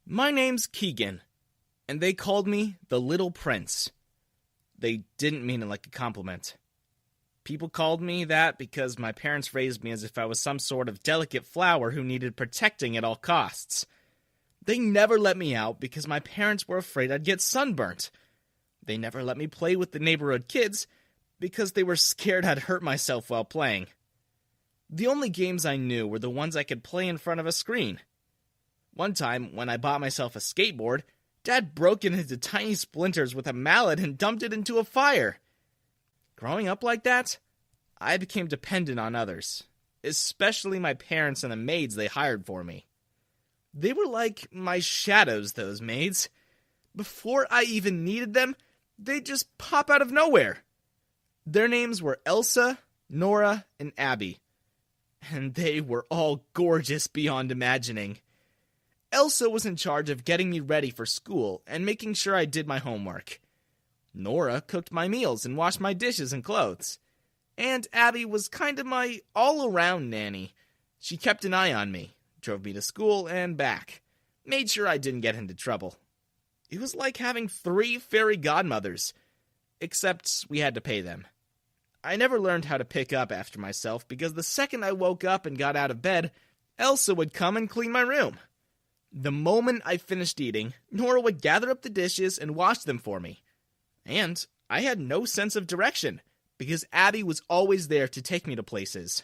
My name's Keegan, and they called me the Little Prince. They didn't mean it like a compliment. People called me that because my parents raised me as if I was some sort of delicate flower who needed protecting at all costs. They never let me out because my parents were afraid I'd get sunburnt. They never let me play with the neighborhood kids because they were scared I'd hurt myself while playing. The only games I knew were the ones I could play in front of a screen. One time, when I bought myself a skateboard, Dad broke it into tiny splinters with a mallet and dumped it into a fire. Growing up like that, I became dependent on others, especially my parents and the maids they hired for me. They were like my shadows, those maids. Before I even needed them, they'd just pop out of nowhere. Their names were Elsa, Nora, and Abby, and they were all gorgeous beyond imagining. Elsa was in charge of getting me ready for school and making sure I did my homework. Nora cooked my meals and washed my dishes and clothes. And Abby was kind of my all-around nanny. She kept an eye on me, drove me to school and back, made sure I didn't get into trouble. It was like having 3 fairy godmothers, except we had to pay them. I never learned how to pick up after myself because the second I woke up and got out of bed, Elsa would come and clean my room. The moment I finished eating, Nora would gather up the dishes and wash them for me. And I had no sense of direction, because Abby was always there to take me to places.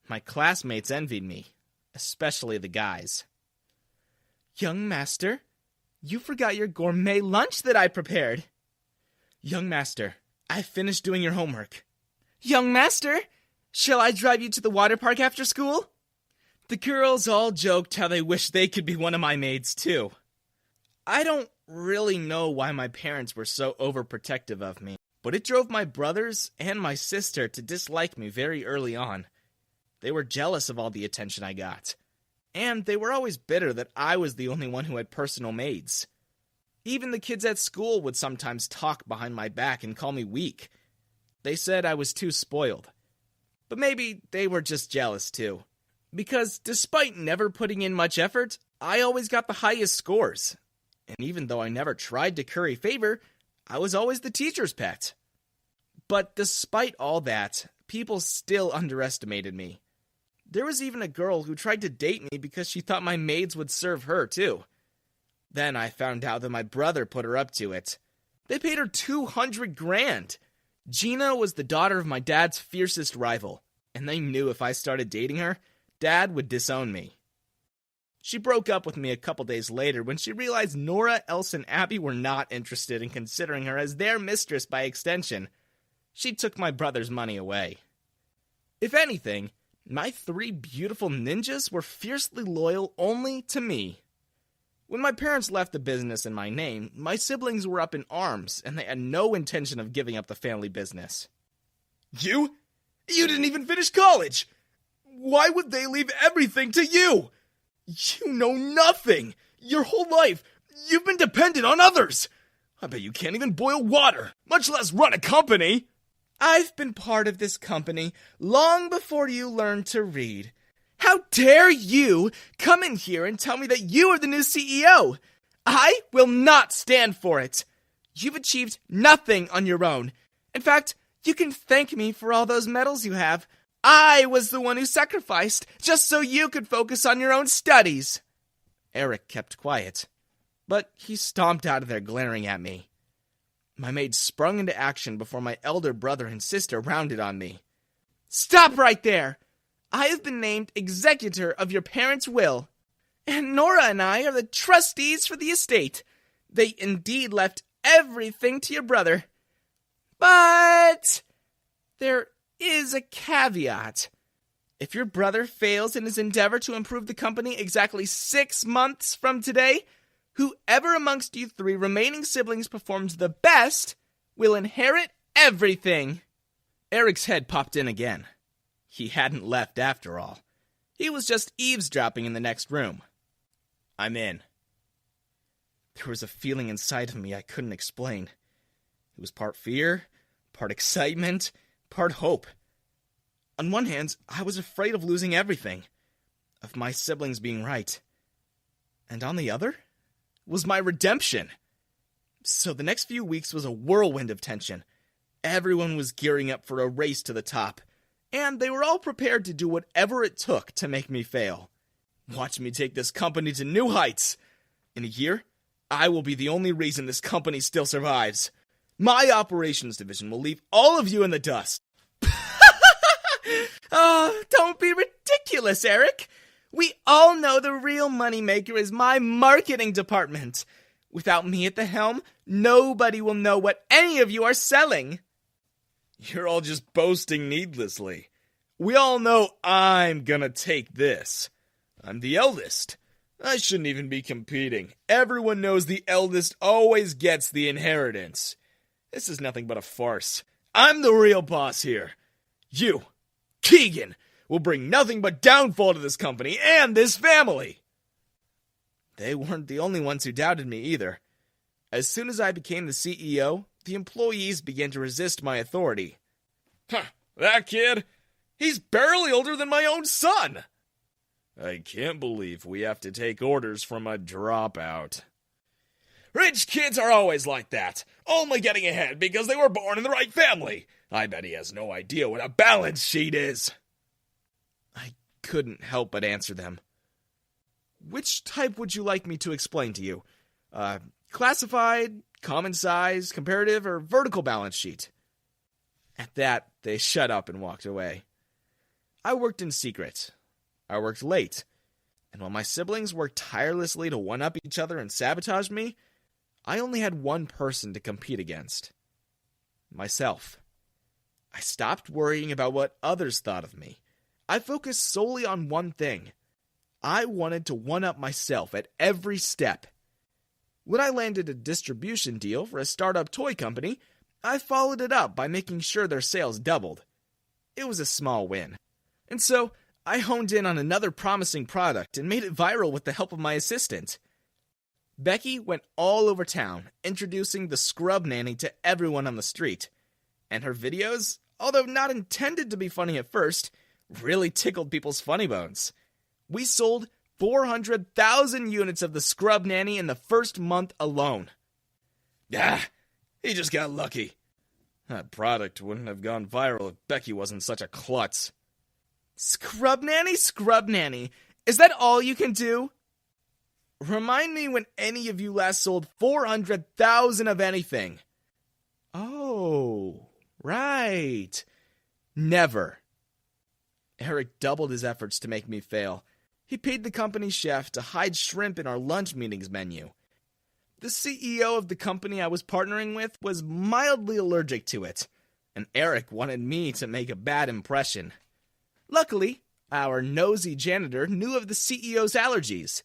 My classmates envied me, especially the guys. "Young master, you forgot your gourmet lunch that I prepared." "Young master, I finished doing your homework." "Young master, shall I drive you to the water park after school?" The girls all joked how they wished they could be one of my maids, too. I don't really know why my parents were so overprotective of me, but it drove my brothers and my sister to dislike me very early on. They were jealous of all the attention I got, and they were always bitter that I was the only one who had personal maids. Even the kids at school would sometimes talk behind my back and call me weak. They said I was too spoiled. But maybe they were just jealous, too. Because despite never putting in much effort, I always got the highest scores. And even though I never tried to curry favor, I was always the teacher's pet. But despite all that, people still underestimated me. There was even a girl who tried to date me because she thought my maids would serve her, too. Then I found out that my brother put her up to it. They paid her $200,000. Gina was the daughter of my dad's fiercest rival, and they knew if I started dating her, Dad would disown me. She broke up with me a couple days later when she realized Nora, Elsa, and Abby were not interested in considering her as their mistress by extension. She took my brother's money away. If anything, my 3 beautiful ninjas were fiercely loyal only to me. When my parents left the business in my name, my siblings were up in arms, and they had no intention of giving up the family business. You? You didn't even finish college! Why would they leave everything to you? You know nothing. Your whole life, you've been dependent on others. I bet you can't even boil water, much less run a company. I've been part of this company long before you learned to read. How dare you come in here and tell me that you are the new CEO? I will not stand for it. You've achieved nothing on your own. In fact, you can thank me for all those medals you have. I was the one who sacrificed, just so you could focus on your own studies. Eric kept quiet, but he stomped out of there glaring at me. My maid sprung into action before my elder brother and sister rounded on me. Stop right there! I have been named executor of your parents' will, and Nora and I are the trustees for the estate. They indeed left everything to your brother. But there is a caveat. If your brother fails in his endeavor to improve the company exactly 6 months from today, whoever amongst you 3 remaining siblings performs the best will inherit everything. Eric's head popped in again. He hadn't left after all. He was just eavesdropping in the next room. I'm in. There was a feeling inside of me I couldn't explain. It was part fear, part excitement, part hope. On one hand, I was afraid of losing everything, of my siblings being right. And on the other, was my redemption. So the next few weeks was a whirlwind of tension. Everyone was gearing up for a race to the top, and they were all prepared to do whatever it took to make me fail. Watch me take this company to new heights. In a year, I will be the only reason this company still survives. My operations division will leave all of you in the dust. Oh, don't be ridiculous, Eric. We all know the real moneymaker is my marketing department. Without me at the helm, nobody will know what any of you are selling. You're all just boasting needlessly. We all know I'm gonna take this. I'm the eldest. I shouldn't even be competing. Everyone knows the eldest always gets the inheritance. This is nothing but a farce. I'm the real boss here. You, Keegan, will bring nothing but downfall to this company and this family. They weren't the only ones who doubted me either. As soon as I became the CEO, the employees began to resist my authority. That kid? He's barely older than my own son! I can't believe we have to take orders from a dropout. Rich kids are always like that, only getting ahead because they were born in the right family. I bet he has no idea what a balance sheet is. I couldn't help but answer them. Which type would you like me to explain to you? Classified, common size, comparative, or vertical balance sheet? At that, they shut up and walked away. I worked in secret. I worked late. And while my siblings worked tirelessly to one-up each other and sabotage me, I only had one person to compete against. Myself. I stopped worrying about what others thought of me. I focused solely on one thing. I wanted to one-up myself at every step. When I landed a distribution deal for a startup toy company, I followed it up by making sure their sales doubled. It was a small win. And so, I honed in on another promising product and made it viral with the help of my assistant. Becky went all over town, introducing the scrub nanny to everyone on the street. And her videos, although not intended to be funny at first, really tickled people's funny bones. We sold 400,000 units of the scrub nanny in the first month alone. He just got lucky. That product wouldn't have gone viral if Becky wasn't such a klutz. Scrub nanny, is that all you can do? Remind me when any of you last sold 400,000 of anything. Oh, right. Never. Eric doubled his efforts to make me fail. He paid the company chef to hide shrimp in our lunch meetings menu. The CEO of the company I was partnering with was mildly allergic to it, and Eric wanted me to make a bad impression. Luckily, our nosy janitor knew of the CEO's allergies,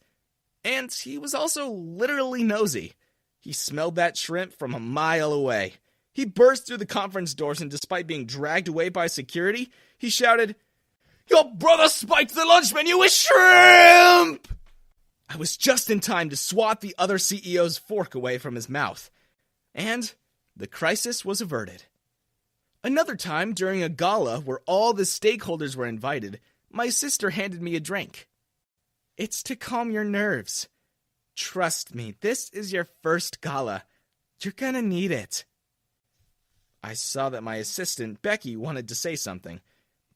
and he was also literally nosy. He smelled that shrimp from a mile away. He burst through the conference doors, and despite being dragged away by security, he shouted, "Your brother spiked the lunch menu with shrimp!" I was just in time to swat the other CEO's fork away from his mouth. And the crisis was averted. Another time, during a gala where all the stakeholders were invited, my sister handed me a drink. It's to calm your nerves. Trust me, this is your first gala. You're gonna need it. I saw that my assistant, Becky, wanted to say something,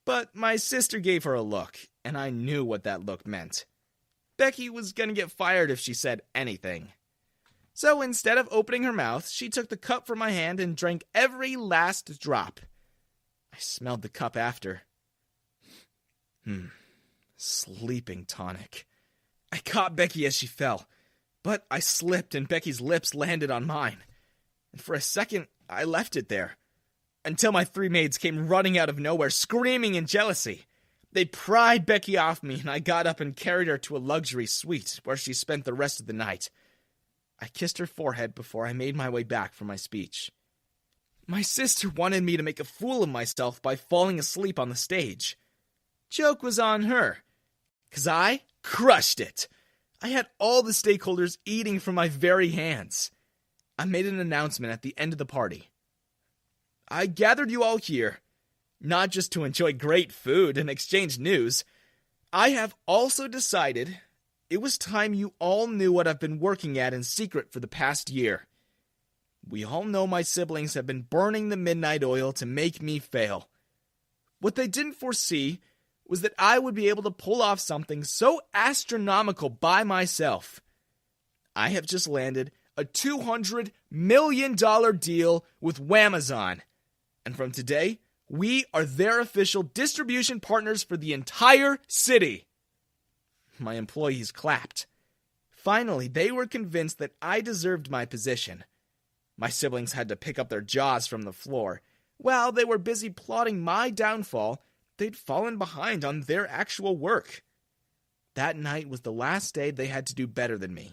but my sister gave her a look, and I knew what that look meant. Becky was gonna get fired if she said anything. So instead of opening her mouth, she took the cup from my hand and drank every last drop. I smelled the cup after. Sleeping tonic. I caught Becky as she fell, but I slipped and Becky's lips landed on mine. And for a second, I left it there, until my three maids came running out of nowhere, screaming in jealousy. They pried Becky off me, and I got up and carried her to a luxury suite, where she spent the rest of the night. I kissed her forehead before I made my way back for my speech. My sister wanted me to make a fool of myself by falling asleep on the stage. Joke was on her, 'cause I crushed it. I had all the stakeholders eating from my very hands. I made an announcement at the end of the party. I gathered you all here, not just to enjoy great food and exchange news. I have also decided It was time you all knew what I've been working at in secret for the past year. We all know my siblings have been burning the midnight oil to make me fail. What they didn't foresee was that I would be able to pull off something so astronomical by myself. I have just landed a $200 million deal with Wamazon. And from today, we are their official distribution partners for the entire city. My employees clapped. Finally, they were convinced that I deserved my position. My siblings had to pick up their jaws from the floor. While they were busy plotting my downfall, they'd fallen behind on their actual work. That night was the last day they had to do better than me,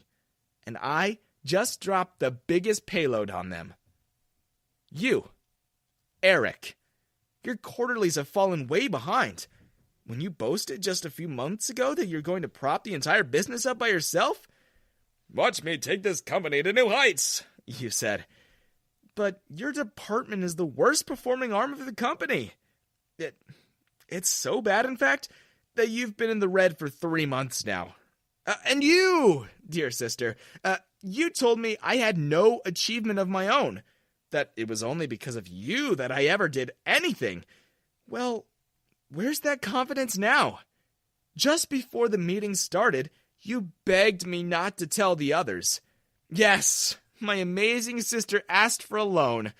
and I just dropped the biggest payload on them. You, Eric, your quarterlies have fallen way behind. When you boasted just a few months ago that you're going to prop the entire business up by yourself? "Watch me take this company to new heights," you said. But your department is the worst performing arm of the company. It's so bad, in fact, that you've been in the red for 3 months now. And you, dear sister, you told me I had no achievement of my own, that it was only because of you that I ever did anything. Well, where's that confidence now? Just before the meeting started, you begged me not to tell the others. Yes, my amazing sister asked for a loan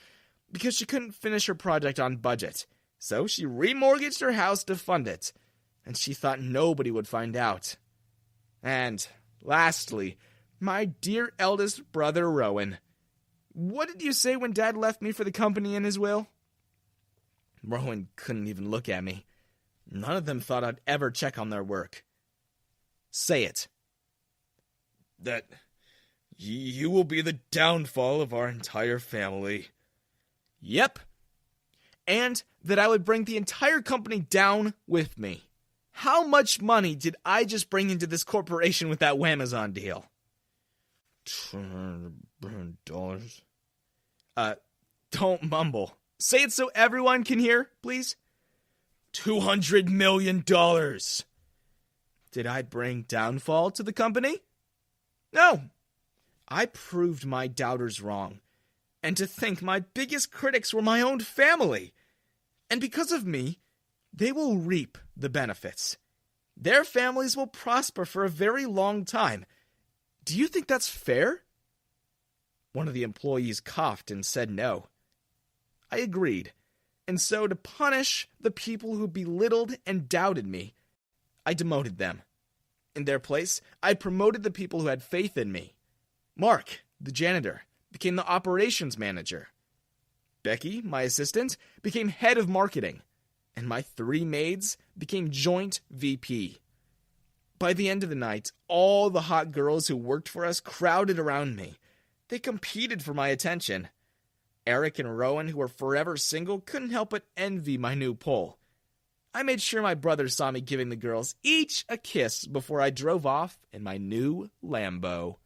because she couldn't finish her project on budget. So she remortgaged her house to fund it, and she thought nobody would find out. And lastly, my dear eldest brother Rowan. What did you say when Dad left me for the company in his will? Rowan couldn't even look at me. None of them thought I'd ever check on their work. Say it. That you will be the downfall of our entire family. Yep. And that I would bring the entire company down with me. How much money did I just bring into this corporation with that Wamazon deal? $200 million. Don't mumble. Say it so everyone can hear, please. $200 million. Did I bring downfall to the company? No. I proved my doubters wrong. And to think my biggest critics were my own family. And because of me, they will reap the benefits. Their families will prosper for a very long time. Do you think that's fair? One of the employees coughed and said no. I agreed. And so to punish the people who belittled and doubted me, I demoted them. In their place, I promoted the people who had faith in me. Mark, the janitor, became the operations manager. Becky, my assistant, became head of marketing. And my 3 maids became joint VP. By the end of the night, all the hot girls who worked for us crowded around me. They competed for my attention. Eric and Rowan, who were forever single, couldn't help but envy my new pull. I made sure my brother saw me giving the girls each a kiss before I drove off in my new Lambo.